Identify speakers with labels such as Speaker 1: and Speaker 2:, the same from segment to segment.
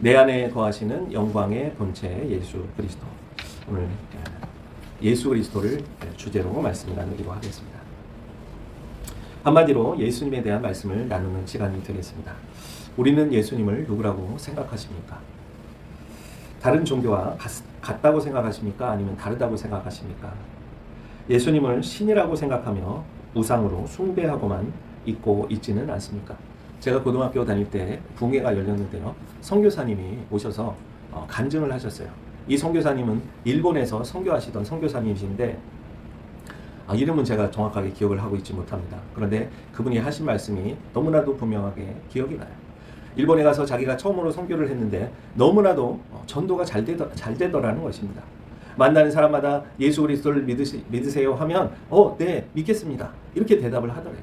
Speaker 1: 내 안에 거하시는 영광의 본체 예수 그리스도. 오늘 예수 그리스도를 주제로 말씀을 나누기로 하겠습니다. 한마디로 예수님에 대한 말씀을 나누는 시간이 되겠습니다. 우리는 예수님을 누구라고 생각하십니까? 다른 종교와 같다고 생각하십니까? 아니면 다르다고 생각하십니까? 예수님을 신이라고 생각하며 우상으로 숭배하고만 있고 있지는 않습니까? 제가 고등학교 다닐 때 붕괴가 열렸는데요. 선교사님이 오셔서 간증을 하셨어요. 이 선교사님은 일본에서 선교하시던 선교사님이신데 이름은 제가 정확하게 기억을 하고 있지 못합니다. 그런데 그분이 하신 말씀이 너무나도 분명하게 기억이 나요. 일본에 가서 자기가 처음으로 선교를 했는데 너무나도 전도가 잘 되더라는 것입니다. 만나는 사람마다 예수 그리스도를 믿으세요 하면 네, 믿겠습니다. 이렇게 대답을 하더래요.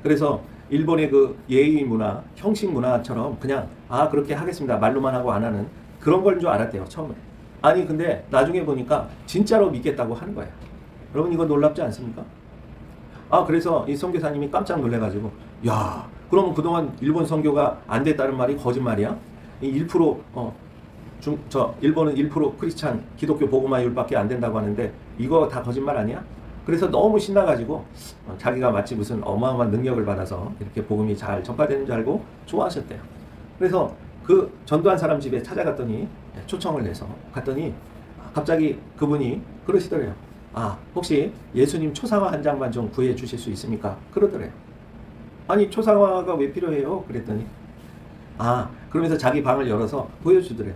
Speaker 1: 그래서 일본의 그 예의 문화, 형식 문화처럼 그냥 그렇게 하겠습니다. 말로만 하고 안 하는 그런 걸 줄 알았대요, 처음에. 아니 근데 나중에 보니까 진짜로 믿겠다고 하는 거예요. 여러분 이거 놀랍지 않습니까? 그래서 이 선교사님이 깜짝 놀래가지고 야, 그럼 그동안 일본 선교가 안 됐다는 말이 거짓말이야? 이 1% 일본은 1% 크리스찬 기독교 복음화율밖에 안 된다고 하는데 이거 다 거짓말 아니야? 그래서 너무 신나가지고 자기가 마치 무슨 어마어마한 능력을 받아서 이렇게 복음이 잘 전파되는 줄 알고 좋아하셨대요. 그래서 그 전도한 사람 집에 찾아갔더니 초청을 내서 갔더니 갑자기 그분이 그러시더래요. 혹시 예수님 초상화 한 장만 좀 구해 주실 수 있습니까? 그러더래요. 아니 초상화가 왜 필요해요? 그랬더니 그러면서 자기 방을 열어서 보여주더래요.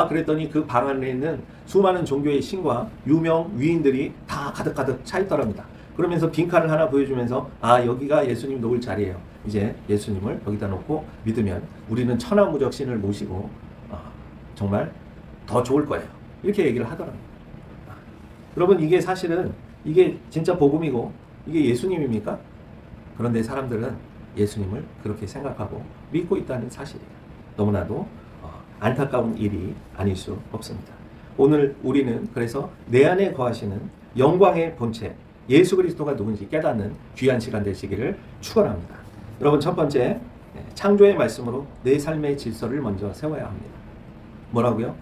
Speaker 1: 그랬더니 그 방 안에 있는 수많은 종교의 신과 유명 위인들이 다 가득가득 차 있더랍니다. 그러면서 빈칸을 하나 보여주면서 여기가 예수님 놓을 자리예요. 이제 예수님을 여기다 놓고 믿으면 우리는 천하무적 신을 모시고 정말 더 좋을 거예요. 이렇게 얘기를 하더랍니다. 여러분 이게 사실은 이게 진짜 복음이고 이게 예수님입니까? 그런데 사람들은 예수님을 그렇게 생각하고 믿고 있다는 사실이에요. 너무나도 안타까운 일이 아닐 수 없습니다. 오늘 우리는 그래서 내 안에 거하시는 영광의 본체 예수 그리스도가 누군지 깨닫는 귀한 시간 되시기를 축원합니다. 여러분 첫 번째 창조의 말씀으로 내 삶의 질서를 먼저 세워야 합니다. 뭐라고요?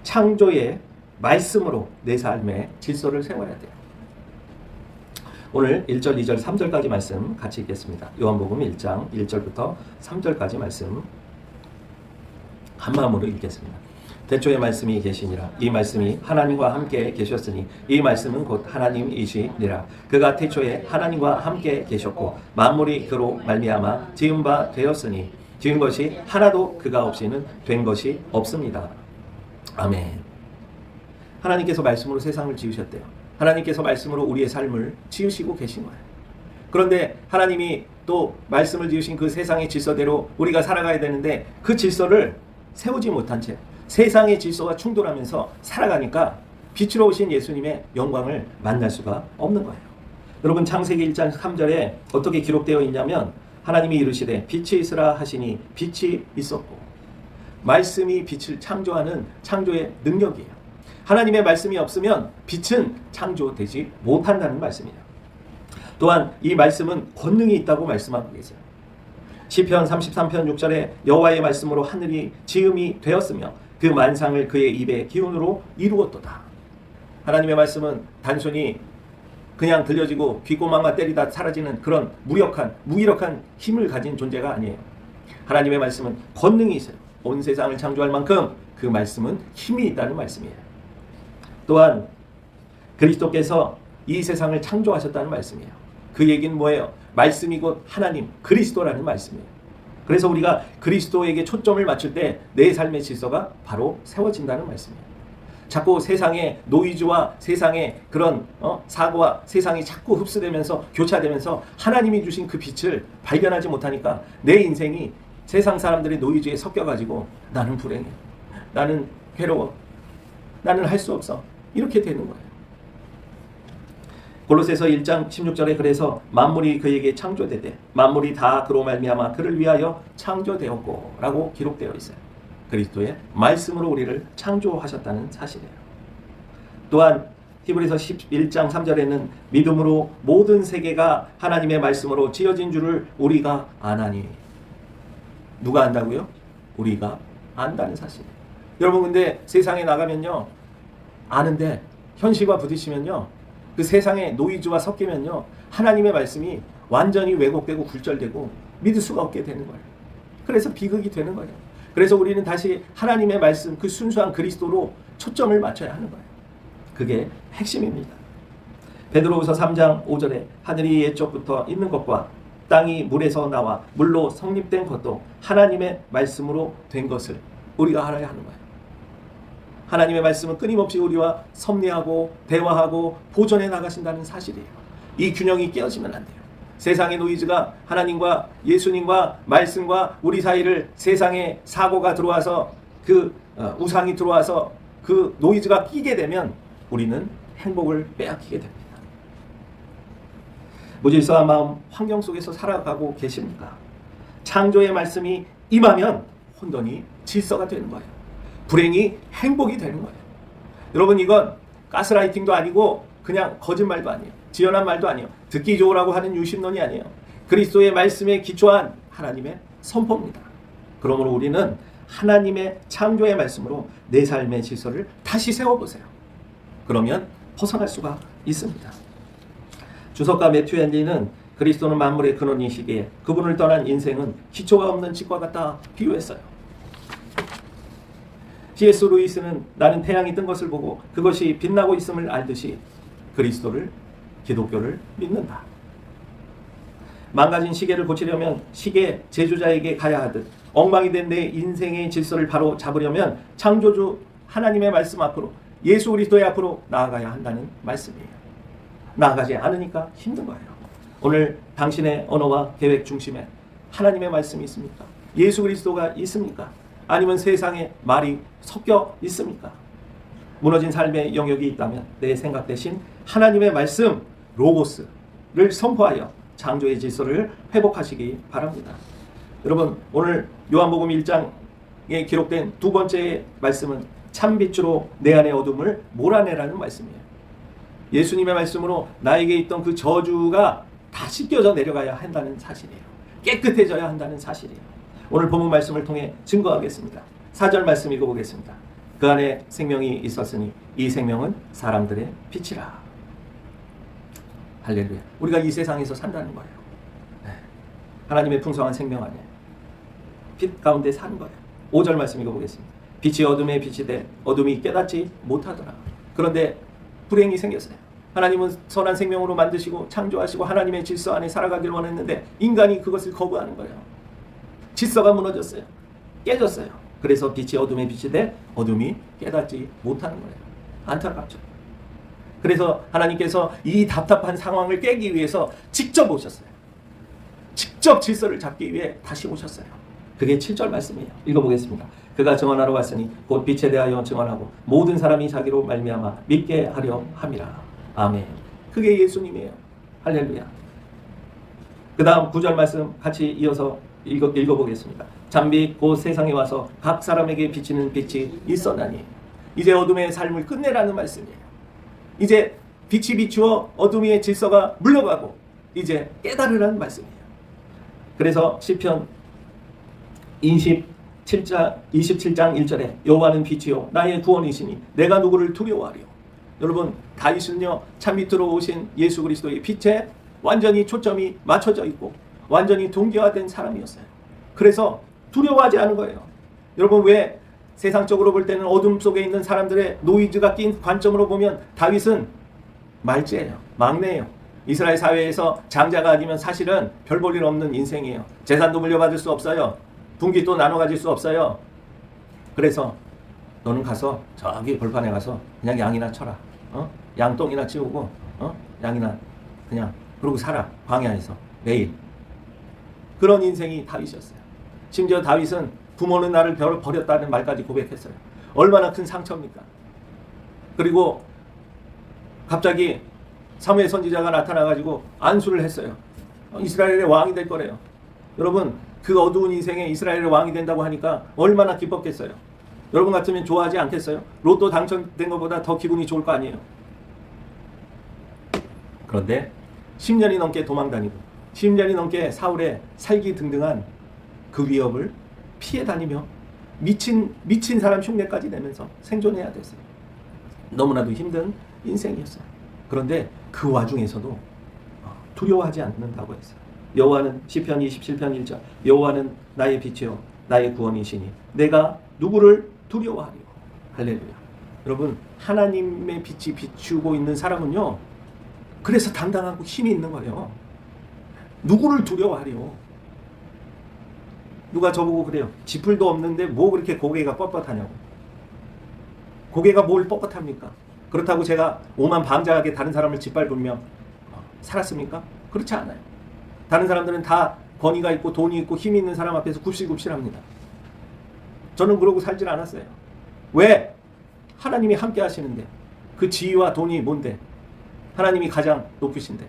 Speaker 1: 창조의 말씀으로 내 삶의 질서를 세워야 돼요. 오늘 1절, 2절, 3절까지 말씀 같이 읽겠습니다. 요한복음 1장 1절부터 3절까지 말씀 한 마음으로 읽겠습니다. 태초에 말씀이 계시니라. 이 말씀이 하나님과 함께 계셨으니 이 말씀은 곧 하나님이시니라. 그가 태초에 하나님과 함께 계셨고 만물이 그로 말미암아 지은 바 되었으니 지은 것이 하나도 그가 없이는 된 것이 없습니다. 아멘. 하나님께서 말씀으로 세상을 지으셨대요. 하나님께서 말씀으로 우리의 삶을 지으시고 계신 거예요. 그런데 하나님이 또 말씀을 지으신 그 세상의 질서대로 우리가 살아가야 되는데 그 질서를 세우지 못한 채 세상의 질서와 충돌하면서 살아가니까 빛으로 오신 예수님의 영광을 만날 수가 없는 거예요. 여러분 창세기 1장 3절에 어떻게 기록되어 있냐면 하나님이 이르시되 빛이 있으라 하시니 빛이 있었고 말씀이 빛을 창조하는 창조의 능력이에요. 하나님의 말씀이 없으면 빛은 창조되지 못한다는 말씀이에요. 또한 이 말씀은 권능이 있다고 말씀하고 계세요. 시편 33편 6절에 여호와의 말씀으로 하늘이 지음이 되었으며 그 만상을 그의 입의 기운으로 이루었도다. 하나님의 말씀은 단순히 그냥 들려지고 귓고망만 때리다 사라지는 그런 무기력한 힘을 가진 존재가 아니에요. 하나님의 말씀은 권능이 있어요. 온 세상을 창조할 만큼 그 말씀은 힘이 있다는 말씀이에요. 또한 그리스도께서 이 세상을 창조하셨다는 말씀이에요. 그 얘기는 뭐예요? 말씀이 곧 하나님, 그리스도라는 말씀이에요. 그래서 우리가 그리스도에게 초점을 맞출 때 내 삶의 질서가 바로 세워진다는 말씀이에요. 자꾸 세상의 노이즈와 세상의 그런 사고와 세상이 자꾸 흡수되면서 교차되면서 하나님이 주신 그 빛을 발견하지 못하니까 내 인생이 세상 사람들의 노이즈에 섞여가지고 나는 불행해, 나는 괴로워, 나는 할 수 없어, 이렇게 되는 거예요. 골로새서 1장 16절에 그래서 만물이 그에게 창조되되 만물이 다 그로 말미암아 그를 위하여 창조되었고 라고 기록되어 있어요. 그리스도의 말씀으로 우리를 창조하셨다는 사실이에요. 또한 히브리서 11장 3절에는 믿음으로 모든 세계가 하나님의 말씀으로 지어진 줄을 우리가 아나니. 누가 안다고요? 우리가 안다는 사실. 여러분 근데 세상에 나가면요, 아는데 현실과 부딪히면요, 그 세상의 노이즈와 섞이면요, 하나님의 말씀이 완전히 왜곡되고 굴절되고 믿을 수가 없게 되는 거예요. 그래서 비극이 되는 거예요. 그래서 우리는 다시 하나님의 말씀, 그 순수한 그리스도로 초점을 맞춰야 하는 거예요. 그게 핵심입니다. 베드로후서 3장 5절에 하늘이 옛적부터 있는 것과 땅이 물에서 나와 물로 성립된 것도 하나님의 말씀으로 된 것을 우리가 알아야 하는 거예요. 하나님의 말씀은 끊임없이 우리와 섭리하고 대화하고 보존해 나가신다는 사실이에요. 이 균형이 깨어지면 안 돼요. 세상의 노이즈가 하나님과 예수님과 말씀과 우리 사이를, 세상에 사고가 들어와서 그 우상이 들어와서 그 노이즈가 끼게 되면 우리는 행복을 빼앗기게 됩니다. 무질서한 마음, 환경 속에서 살아가고 계십니까? 창조의 말씀이 임하면 혼돈이 질서가 되는 거예요. 불행이 행복이 되는 거예요. 여러분, 이건 가스라이팅도 아니고 그냥 거짓말도 아니에요. 지어낸 말도 아니에요. 듣기 좋으라고 하는 유심론이 아니에요. 그리스도의 말씀에 기초한 하나님의 선포입니다. 그러므로 우리는 하나님의 창조의 말씀으로 내 삶의 질서를 다시 세워보세요. 그러면 벗어날 수가 있습니다. 주석가 매튜 헨리는 그리스도는 만물의 근원이시기에 그분을 떠난 인생은 기초가 없는 집과 같다 비유했어요. C.S. 루이스는 나는 태양이 뜬 것을 보고 그것이 빛나고 있음을 알듯이 그리스도를, 기독교를 믿는다. 망가진 시계를 고치려면 시계 제조자에게 가야 하듯 엉망이 된 내 인생의 질서를 바로 잡으려면 창조주 하나님의 말씀 앞으로, 예수 그리스도의 앞으로 나아가야 한다는 말씀이에요. 나아가지 않으니까 힘든 거예요. 오늘 당신의 언어와 계획 중심에 하나님의 말씀이 있습니까? 예수 그리스도가 있습니까? 아니면 세상의 말이 섞여 있습니까? 무너진 삶의 영역이 있다면 내 생각 대신 하나님의 말씀, 로고스를 선포하여 창조의 질서를 회복하시기 바랍니다. 여러분, 오늘 요한복음 1장에 기록된 두 번째 말씀은 참빛으로 내 안의 어둠을 몰아내라는 말씀이에요. 예수님의 말씀으로 나에게 있던 그 저주가 다 씻겨져 내려가야 한다는 사실이에요. 깨끗해져야 한다는 사실이에요. 오늘 본문 말씀을 통해 증거하겠습니다. 4절 말씀 읽어보겠습니다. 그 안에 생명이 있었으니 이 생명은 사람들의 빛이라. 할렐루야. 우리가 이 세상에서 산다는 거예요. 하나님의 풍성한 생명 안에 빛 가운데 사는 거예요. 5절 말씀 읽어보겠습니다. 빛이 어둠에 빛이 돼 어둠이 깨닫지 못하더라. 그런데 불행이 생겼어요. 하나님은 선한 생명으로 만드시고 창조하시고 하나님의 질서 안에 살아가기를 원했는데 인간이 그것을 거부하는 거예요. 질서가 무너졌어요. 깨졌어요. 그래서 빛이 어둠에 빛이 돼 어둠이 깨닫지 못하는 거예요. 안타깝죠. 그래서 하나님께서 이 답답한 상황을 깨기 위해서 직접 오셨어요. 직접 질서를 잡기 위해 다시 오셨어요. 그게 7절 말씀이에요. 읽어보겠습니다. 그가 증언하러 왔으니 곧 빛에 대하여 증언하고 모든 사람이 자기로 말미암아 믿게 하려 함이라. 아멘. 그게 예수님이에요. 할렐루야. 그 다음 9절 말씀 같이 이어서 읽어보겠습니다. 잠빛 곧 세상에 와서 각 사람에게 비치는 빛이 있었나니. 이제 어둠의 삶을 끝내라는 말씀이에요. 이제 빛이 비추어 어둠의 질서가 물러가고 이제 깨달으라는 말씀이에요. 그래서 시편 27장 1절에 여호와는 빛이요 나의 구원이시니 내가 누구를 두려워하리요. 여러분, 다윗은요 참빛으로 오신 예수 그리스도의 빛에 완전히 초점이 맞춰져 있고 완전히 동기화된 사람이었어요. 그래서 두려워하지 않은 거예요. 여러분, 왜 세상적으로 볼 때는 어둠 속에 있는 사람들의 노이즈가 낀 관점으로 보면 다윗은 말제예요. 막내예요. 이스라엘 사회에서 장자가 아니면 사실은 별 볼 일 없는 인생이에요. 재산도 물려받을 수 없어요. 분깃도 나눠 가질 수 없어요. 그래서 너는 가서 저기 벌판에 가서 그냥 양이나 쳐라. 양똥이나 치우고 양이나 그냥 그러고 살아. 광야에서 매일. 그런 인생이 다윗이었어요. 심지어 다윗은 부모는 나를 버렸다는 말까지 고백했어요. 얼마나 큰 상처입니까? 그리고 갑자기 사무엘 선지자가 나타나가지고 안수를 했어요. 이스라엘의 왕이 될 거래요. 여러분, 그 어두운 인생에 이스라엘의 왕이 된다고 하니까 얼마나 기뻤겠어요. 여러분 같으면 좋아하지 않겠어요? 로또 당첨된 것보다 더 기분이 좋을 거 아니에요. 그런데 10년이 넘게 도망다니고 10년이 넘게 사울의 살기 등등한 그 위협을 피해 다니며 미친 사람 흉내까지 내면서 생존해야 됐어요. 너무나도 힘든 인생이었어요. 그런데 그 와중에서도 두려워하지 않는다고 했어요. 여호와는 시편 27편 1절 여호와는 나의 빛이요 나의 구원이시니 내가 누구를 두려워하리요. 할렐루야. 여러분, 하나님의 빛이 비추고 있는 사람은요, 그래서 당당하고 힘이 있는 거예요. 누구를 두려워하리요. 누가 저보고 그래요. 지풀도 없는데 뭐 그렇게 고개가 뻣뻣하냐고. 고개가 뭘 뻣뻣합니까? 그렇다고 제가 오만방자하게 다른 사람을 짓밟으며 살았습니까? 그렇지 않아요. 다른 사람들은 다 권위가 있고 돈이 있고 힘이 있는 사람 앞에서 굽실굽실합니다. 저는 그러고 살질 않았어요. 왜? 하나님이 함께 하시는데. 그 지위와 돈이 뭔데? 하나님이 가장 높으신데.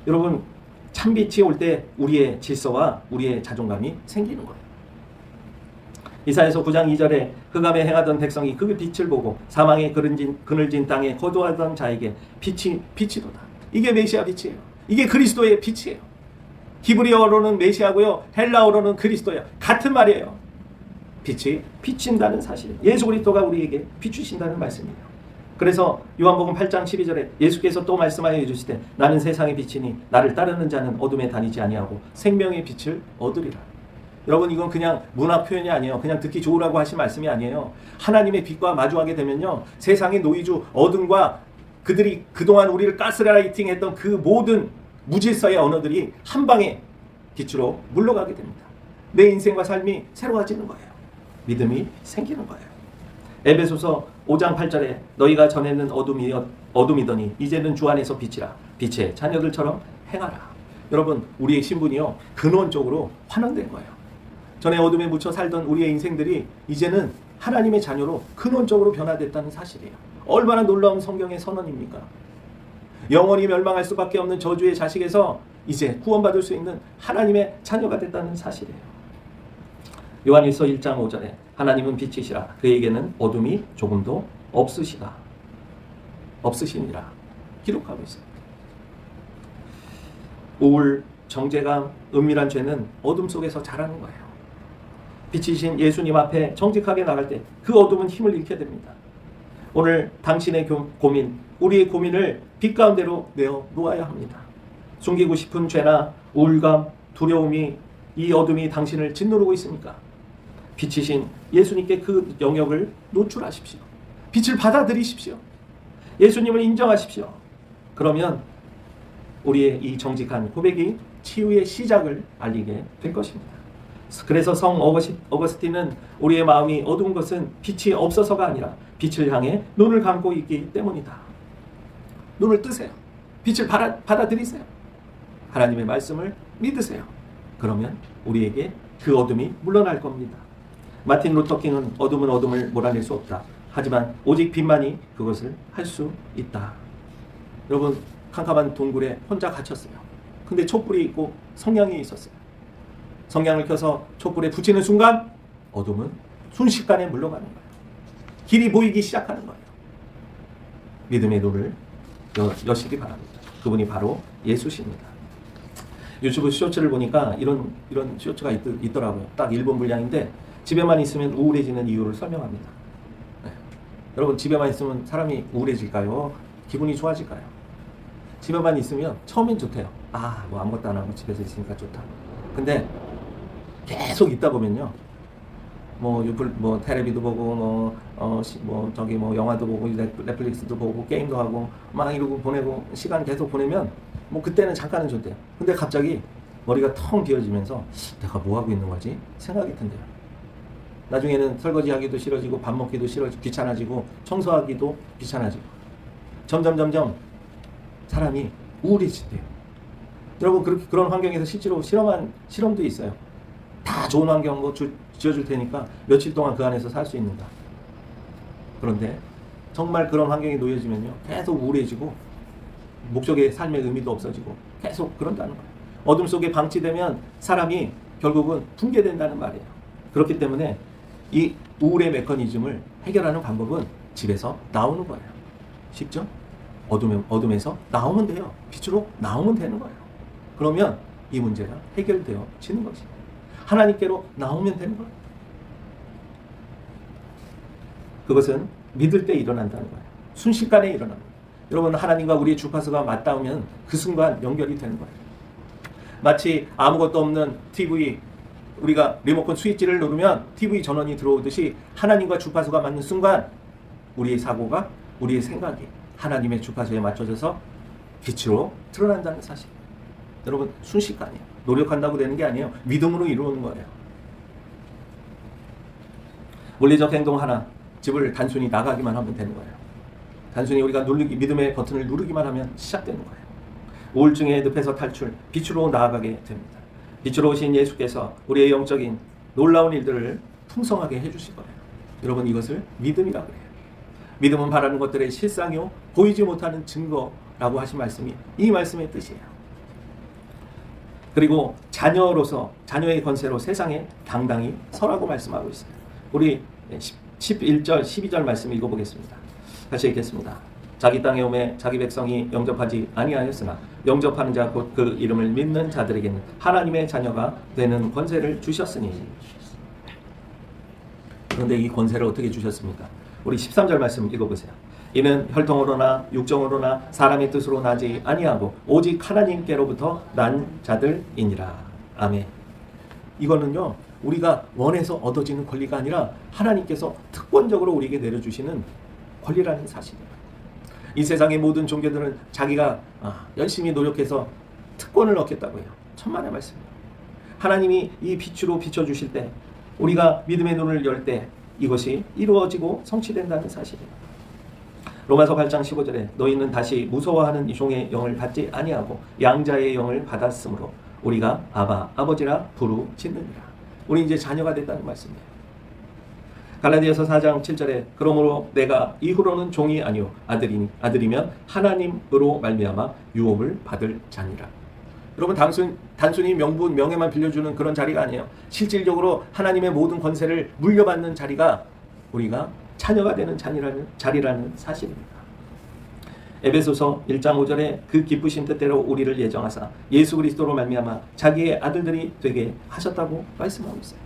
Speaker 1: 여러분, 참빛이 올 때 우리의 질서와 우리의 자존감이 생기는 거예요. 이사야서 9장 2절에 흑암에 행하던 백성이 그 빛을 보고 사망의 그늘진 땅에 거주하던 자에게 빛이도다. 이게 메시아 빛이에요. 이게 그리스도의 빛이에요. 히브리어로는 메시아고요, 헬라어로는 그리스도예요. 같은 말이에요. 빛이 비친다는 사실. 예수 그리스도가 우리에게 비추신다는 말씀이에요. 그래서 요한복음 8장 12절에 예수께서 또 말씀하여 이르시되 나는 세상의 빛이니 나를 따르는 자는 어둠에 다니지 아니하고 생명의 빛을 얻으리라. 여러분, 이건 그냥 문화 표현이 아니에요. 그냥 듣기 좋으라고 하신 말씀이 아니에요. 하나님의 빛과 마주하게 되면요, 세상의 노이주 어둠과 그들이 그동안 우리를 가스라이팅했던 그 모든 무질서의 언어들이 한 방에 빛으로 물러가게 됩니다. 내 인생과 삶이 새로워지는 거예요. 믿음이 생기는 거예요. 에베소서 5장 8절에 너희가 전에는 어둠이더니 이제는 주 안에서 빛이라. 빛의 자녀들처럼 행하라. 여러분, 우리의 신분이요, 근원적으로 환원된 거예요. 전에 어둠에 묻혀 살던 우리의 인생들이 이제는 하나님의 자녀로 근원적으로 변화됐다는 사실이에요. 얼마나 놀라운 성경의 선언입니까? 영원히 멸망할 수밖에 없는 저주의 자식에서 이제 구원받을 수 있는 하나님의 자녀가 됐다는 사실이에요. 요한일서 1장 5절에 하나님은 빛이시라. 그에게는 어둠이 조금도 없으시니라 기록하고 있습니다. 우울, 정죄감, 은밀한 죄는 어둠 속에서 자라는 거예요. 빛이신 예수님 앞에 정직하게 나갈 때 그 어둠은 힘을 잃게 됩니다. 오늘 당신의 고민, 우리의 고민을 빛 가운데로 내어 놓아야 합니다. 숨기고 싶은 죄나 우울감, 두려움이, 이 어둠이 당신을 짓누르고 있습니까? 빛이신 예수님께 그 영역을 노출하십시오. 빛을 받아들이십시오. 예수님을 인정하십시오. 그러면 우리의 이 정직한 고백이 치유의 시작을 알리게 될 것입니다. 그래서 성 어거스틴은 우리의 마음이 어두운 것은 빛이 없어서가 아니라 빛을 향해 눈을 감고 있기 때문이다. 눈을 뜨세요. 빛을 받아들이세요. 하나님의 말씀을 믿으세요. 그러면 우리에게 그 어둠이 물러날 겁니다. 마틴 루터킹은 어둠은 어둠을 몰아낼 수 없다. 하지만 오직 빛만이 그것을 할 수 있다. 여러분, 캄캄한 동굴에 혼자 갇혔어요. 근데 촛불이 있고 성냥이 있었어요. 성냥을 켜서 촛불에 붙이는 순간 어둠은 순식간에 물러가는 거예요. 길이 보이기 시작하는 거예요. 믿음의 눈을 여시기 바랍니다. 그분이 바로 예수십니다. 유튜브 쇼츠를 보니까 이런 쇼츠가 있더라고요. 딱 1분 분량인데 집에만 있으면 우울해지는 이유를 설명합니다. 네. 여러분, 집에만 있으면 사람이 우울해질까요? 기분이 좋아질까요? 집에만 있으면 처음엔 좋대요. 뭐 아무것도 안 하고 집에서 있으니까 좋다. 근데 계속 있다 보면요, 텔레비도 보고, 영화도 보고, 넷플릭스도 보고, 게임도 하고, 막 이러고 보내고, 시간 계속 보내면, 그때는 잠깐은 좋대요. 근데 갑자기 머리가 텅 비어지면서 내가 뭐 하고 있는 거지? 생각이 든대요. 나중에는 설거지 하기도 싫어지고, 밥 먹기도 귀찮아지고, 청소하기도 귀찮아지고, 점점 사람이 우울해진대요. 여러분, 그런 환경에서 실제로 실험도 있어요. 다 좋은 환경 지어줄 테니까 며칠 동안 그 안에서 살 수 있는가. 그런데 정말 그런 환경에 놓여지면요, 계속 우울해지고 목적의 삶의 의미도 없어지고 계속 그런다는 거예요. 어둠 속에 방치되면 사람이 결국은 붕괴된다는 말이에요. 그렇기 때문에 이 우울의 메커니즘을 해결하는 방법은 집에서 나오는 거예요. 쉽죠? 어둠에서 나오면 돼요. 빛으로 나오면 되는 거예요. 그러면 이 문제가 해결되어지는 것입니다. 하나님께로 나오면 되는 거예요. 그것은 믿을 때 일어난다는 거예요. 순식간에 일어나는 거예요. 여러분, 하나님과 우리의 주파수가 맞닿으면 그 순간 연결이 되는 거예요. 마치 아무것도 없는 TV, 우리가 리모컨 스위치를 누르면 TV 전원이 들어오듯이 하나님과 주파수가 맞는 순간 우리의 사고가, 우리의 생각이 하나님의 주파수에 맞춰져서 빛으로 드러난다는 사실. 여러분, 순식간이에요. 노력한다고 되는 게 아니에요. 믿음으로 이루어오는 거예요. 물리적 행동 하나, 집을 단순히 나가기만 하면 되는 거예요. 단순히 우리가 믿음의 버튼을 누르기만 하면 시작되는 거예요. 우울증의 늪에서 탈출, 빛으로 나아가게 됩니다. 빛으로 오신 예수께서 우리의 영적인 놀라운 일들을 풍성하게 해주실 거예요. 여러분, 이것을 믿음이라고 해요. 믿음은 바라는 것들의 실상이요 보이지 못하는 증거라고 하신 말씀이 이 말씀의 뜻이에요. 그리고 자녀로서, 자녀의 권세로 세상에 당당히 서라고 말씀하고 있어요. 우리 11절, 12절 말씀 읽어보겠습니다. 같이 읽겠습니다. 자기 땅에 오매 자기 백성이 영접하지 아니하였으나 영접하는 자 곧 그 이름을 믿는 자들에게는 하나님의 자녀가 되는 권세를 주셨으니. 그런데 이 권세를 어떻게 주셨습니까? 우리 13절 말씀 읽어보세요. 이는 혈통으로나 육정으로나 사람의 뜻으로 나지 아니하고 오직 하나님께로부터 난 자들이니라. 아멘. 이거는요, 우리가 원해서 얻어지는 권리가 아니라 하나님께서 특권적으로 우리에게 내려주시는 권리라는 사실이에요. 이 세상의 모든 종교들은 자기가 열심히 노력해서 특권을 얻겠다고 해요. 천만의 말씀이에요. 하나님이 이 빛으로 비춰주실 때, 우리가 믿음의 눈을 열 때 이것이 이루어지고 성취된다는 사실이에요. 로마서 8장 15절에 너희는 다시 무서워하는 종의 영을 받지 아니하고 양자의 영을 받았으므로 우리가 아바, 아버지라 부르짖느니라. 우리 이제 자녀가 됐다는 말씀이에요. 갈라디아서 4장 7절에 그러므로 내가 이후로는 종이 아니요 아들이면 하나님으로 말미암아 유업을 받을 자니라. 여러분, 단순히 명분, 명예만 빌려주는 그런 자리가 아니에요. 실질적으로 하나님의 모든 권세를 물려받는 자리가 우리가 자녀가 되는 자리라는 사실입니다. 에베소서 1장 5절에 그 기쁘신 뜻대로 우리를 예정하사 예수 그리스도로 말미암아 자기의 아들들이 되게 하셨다고 말씀하고 있어요.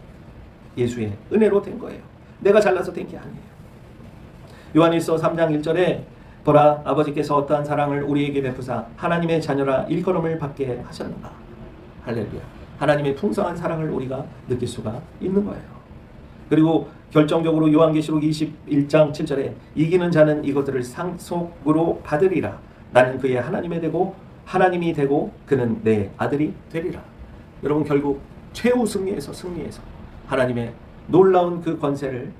Speaker 1: 예수의 은혜로 된 거예요. 내가 잘나서 된 게 아니에요. 요한일서 3장 1절에 보라, 아버지께서 어떠한 사랑을 우리에게 베푸사 하나님의 자녀라 일컬음을 받게 하셨는가. 할렐루야. 하나님의 풍성한 사랑을 우리가 느낄 수가 있는 거예요. 그리고 결정적으로 요한계시록 21장 7절에 이기는 자는 이것들을 상속으로 받으리라. 나는 그의 하나님이 되고 그는 내 아들이 되리라. 여러분, 결국 최후 승리에서 하나님의 놀라운 그 권세를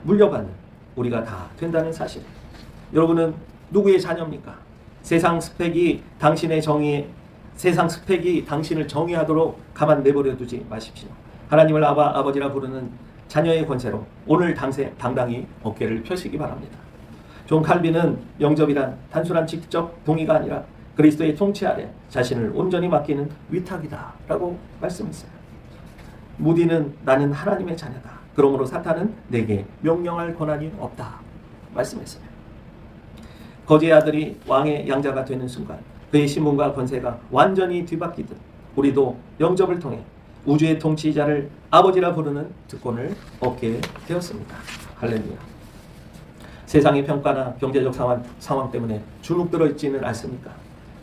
Speaker 1: 물려받는 우리가 다 된다는 사실. 여러분은 누구의 자녀입니까? 세상 스펙이 당신을 정의하도록 가만 내버려 두지 마십시오. 하나님을 아바, 아버지라 부르는 자녀의 권세로 오늘 당당히 어깨를 펴시기 바랍니다. 존 칼빈은 영접이란 단순한 직접 동의가 아니라 그리스도의 통치 아래 자신을 온전히 맡기는 위탁이다 라고 말씀했어요. 무디는 나는 하나님의 자녀다. 그러므로 사탄은 내게 명령할 권한이 없다 말씀했어요. 거지의 아들이 왕의 양자가 되는 순간 그의 신분과 권세가 완전히 뒤바뀌듯 우리도 영접을 통해 우주의 통치자를 아버지라 부르는 특권을 얻게 되었습니다. 할렐루야. 세상의 평가나 경제적 상황 때문에 주눅들어 있지는 않습니까?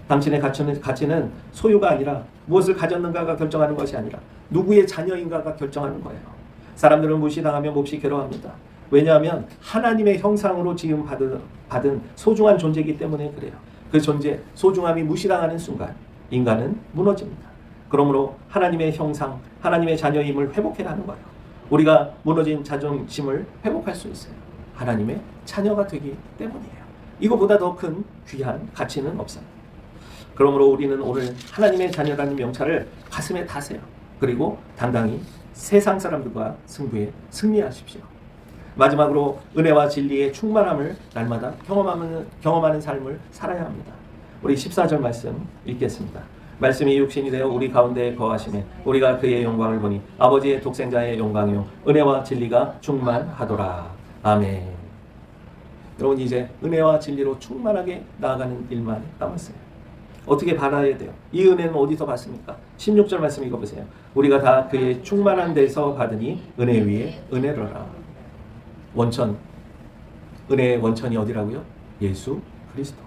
Speaker 1: 당신의 가치는 소유가 아니라 무엇을 가졌는가가 결정하는 것이 아니라 누구의 자녀인가가 결정하는 거예요. 사람들은 무시당하며 몹시 괴로워합니다. 왜냐하면 하나님의 형상으로 지음 받은 소중한 존재이기 때문에 그래요. 그 존재, 소중함이 무시당하는 순간 인간은 무너집니다. 그러므로 하나님의 형상, 하나님의 자녀임을 회복해라는 거예요. 우리가 무너진 자존심을 회복할 수 있어요. 하나님의 자녀가 되기 때문이에요. 이거보다 더 큰 귀한 가치는 없어요. 그러므로 우리는 오늘 하나님의 자녀라는 명찰을 가슴에 다세요. 그리고 당당히 세상 사람들과 승부에 승리하십시오. 마지막으로 은혜와 진리의 충만함을 날마다 경험하는 삶을 살아야 합니다. 우리 14절 말씀 읽겠습니다. 말씀이 육신이 되어 우리 가운데 거하시매 우리가 그의 영광을 보니 아버지의 독생자의 영광이요 은혜와 진리가 충만하더라. 아멘. 여러분, 이제 은혜와 진리로 충만하게 나아가는 일만 남았어요. 어떻게 받아야 돼요? 이 은혜는 어디서 받습니까? 16절 말씀 읽어보세요. 우리가 다 그의 충만한 데서 받으니 은혜 위에 은혜로라. 원천, 은혜의 원천이 어디라고요? 예수 그리스도.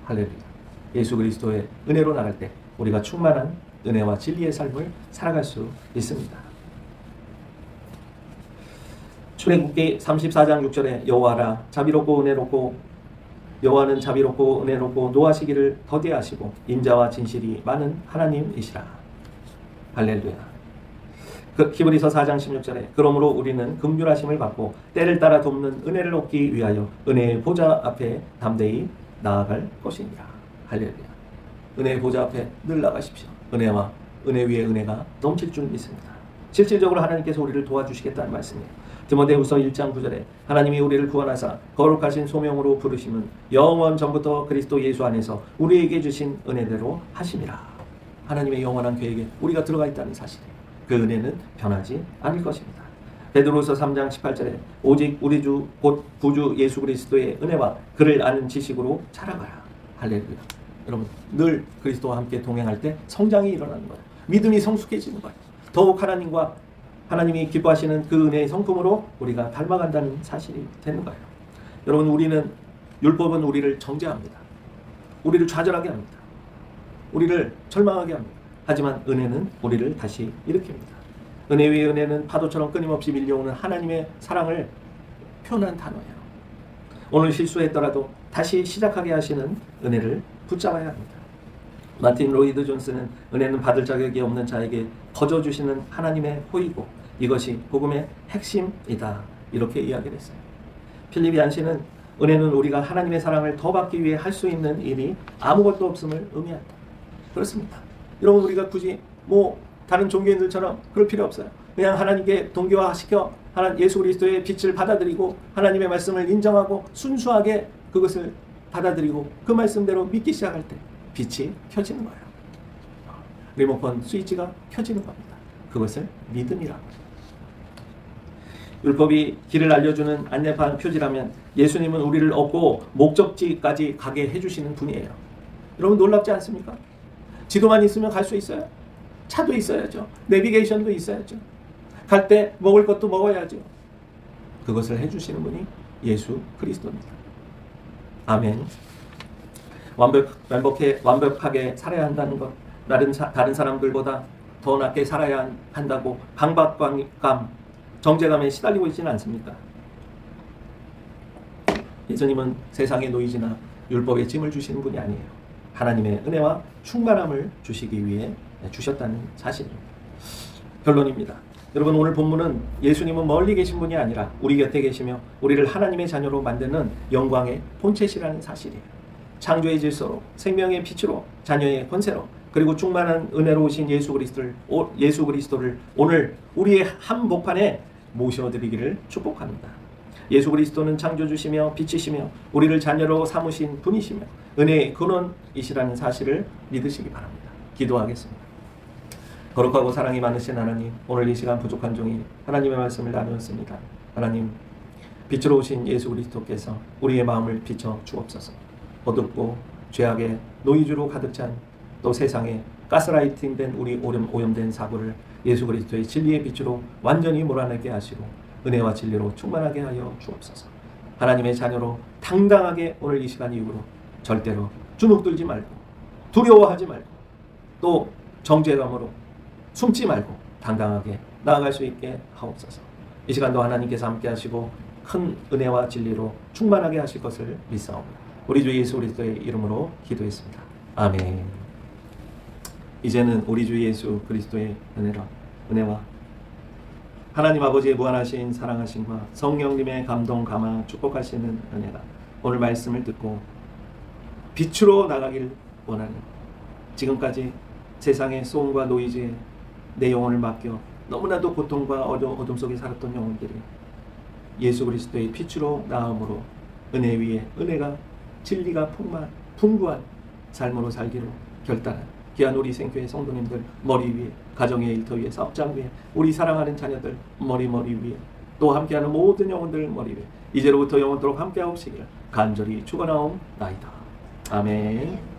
Speaker 1: 할렐루야. 예수 그리스도의 은혜로 나갈 때 우리가 충만한 은혜와 진리의 삶을 살아갈 수 있습니다. 출애굽기 34장 6절에 여호와라 자비롭고 은혜롭고 여호와는 자비롭고 은혜롭고 노하시기를 더디하시고 인자와 진실이 많은 하나님이시라. 할렐루야. 히브리서 4장 16절에 그러므로 우리는 긍휼하심을 받고 때를 따라 돕는 은혜를 얻기 위하여 은혜의 보좌 앞에 담대히 나아갈 것이니라. 할렐루야. 은혜의 보좌 앞에 늘 나가십시오. 은혜와 은혜 위에 은혜가 넘칠 줄 믿습니다. 실질적으로 하나님께서 우리를 도와주시겠다는 말씀이에요. 디모데후서 1장 9절에 하나님이 우리를 구원하사 거룩하신 소명으로 부르심은 영원 전부터 그리스도 예수 안에서 우리에게 주신 은혜대로 하심이라. 하나님의 영원한 계획에 우리가 들어가 있다는 사실이에요. 그 은혜는 변하지 않을 것입니다. 베드로후서 3장 18절에 오직 우리 주 곧 구주 예수 그리스도의 은혜와 그를 아는 지식으로 자라가라. 할렐루야. 여러분 늘 그리스도와 함께 동행할 때 성장이 일어나는 거예요. 믿음이 성숙해지는 거예요. 더욱 하나님과 하나님이 기뻐하시는 그 은혜의 성품으로 우리가 닮아간다는 사실이 되는 거예요. 여러분 우리는 율법은 우리를 정죄합니다. 우리를 좌절하게 합니다. 우리를 절망하게 합니다. 하지만 은혜는 우리를 다시 일으킵니다. 은혜 위의 은혜는 파도처럼 끊임없이 밀려오는 하나님의 사랑을 표현한 단어예요. 오늘 실수했더라도 다시 시작하게 하시는 은혜를 붙잡아야 합니다. 마틴 로이드 존스는 은혜는 받을 자격이 없는 자에게 거저주시는 하나님의 호의고 이것이 복음의 핵심이다. 이렇게 이야기를 했어요. 필립 얀시는 은혜는 우리가 하나님의 사랑을 더 받기 위해 할 수 있는 일이 아무것도 없음을 의미한다. 그렇습니다. 여러분 우리가 굳이 다른 종교인들처럼 그럴 필요 없어요. 그냥 하나님께 동기화시켜 예수 그리스도의 빛을 받아들이고 하나님의 말씀을 인정하고 순수하게 그것을 받아들이고 그 말씀대로 믿기 시작할 때 빛이 켜지는 거예요. 리모컨 스위치가 켜지는 겁니다. 그것을 믿음이라고. 율법이 길을 알려주는 안내판 표지라면 예수님은 우리를 얻고 목적지까지 가게 해주시는 분이에요. 여러분 놀랍지 않습니까? 지도만 있으면 갈 수 있어요. 차도 있어야죠. 내비게이션도 있어야죠. 갈 때 먹을 것도 먹어야죠. 그것을 해주시는 분이 예수 그리스도입니다. 아멘. 완벽하게 살아야 한다는 것, 다른 사람들보다 더 낫게 살아야 한다고 강박감, 정죄감에 시달리고 있지는 않습니까? 예수님은 세상의 노이즈나 율법의 짐을 주시는 분이 아니에요. 하나님의 은혜와 충만함을 주시기 위해 주셨다는 사실입니다. 결론입니다. 여러분 오늘 본문은 예수님은 멀리 계신 분이 아니라 우리 곁에 계시며 우리를 하나님의 자녀로 만드는 영광의 본체시라는 사실이에요. 창조의 질서로 생명의 빛으로 자녀의 권세로 그리고 충만한 은혜로 오신 예수 그리스도를 오늘 우리의 한복판에 모셔드리기를 축복합니다. 예수 그리스도는 창조주시며 빛이시며 우리를 자녀로 삼으신 분이시며 은혜의 근원이시라는 사실을 믿으시기 바랍니다. 기도하겠습니다. 거룩하고 사랑이 많으신 하나님, 오늘 이 시간 부족한 종이 하나님의 말씀을 나누었습니다. 하나님, 빛으로 오신 예수 그리스도께서 우리의 마음을 비춰 주옵소서. 어둡고 죄악의 노이즈로 가득 찬 또 세상에 가스라이팅된 우리 오염된 사고를 예수 그리스도의 진리의 빛으로 완전히 몰아내게 하시고 은혜와 진리로 충만하게 하여 주옵소서. 하나님의 자녀로 당당하게 오늘 이 시간 이후로 절대로 주눅들지 말고 두려워하지 말고 또 정죄감으로 숨지 말고 당당하게 나아갈 수 있게 하옵소서. 이 시간도 하나님께서 함께 하시고 큰 은혜와 진리로 충만하게 하실 것을 믿사옵니다. 우리 주 예수 그리스도의 이름으로 기도했습니다. 아멘. 이제는 우리 주 예수 그리스도의 은혜와 하나님 아버지의 무한하신 사랑하심과 성령님의 감동 감화 축복하시는 은혜가 오늘 말씀을 듣고 빛으로 나가길 원하는 지금까지 세상의 소음과 노이즈에 내 영혼을 맡겨 너무나도 고통과 어둠 속에 살았던 영혼들이 예수 그리스도의 빛으로 나음으로 은혜 위에 은혜가 진리가 풍부한 삶으로 살기로 결단한 귀한 우리 생교회 성도님들 머리 위에 가정의 일터 위에 사업장 위에 우리 사랑하는 자녀들 머리 위에 또 함께하는 모든 영혼들 머리 위에 이제로부터 영원토록 함께하옵시기를 간절히 축원하옵나이다. 아멘.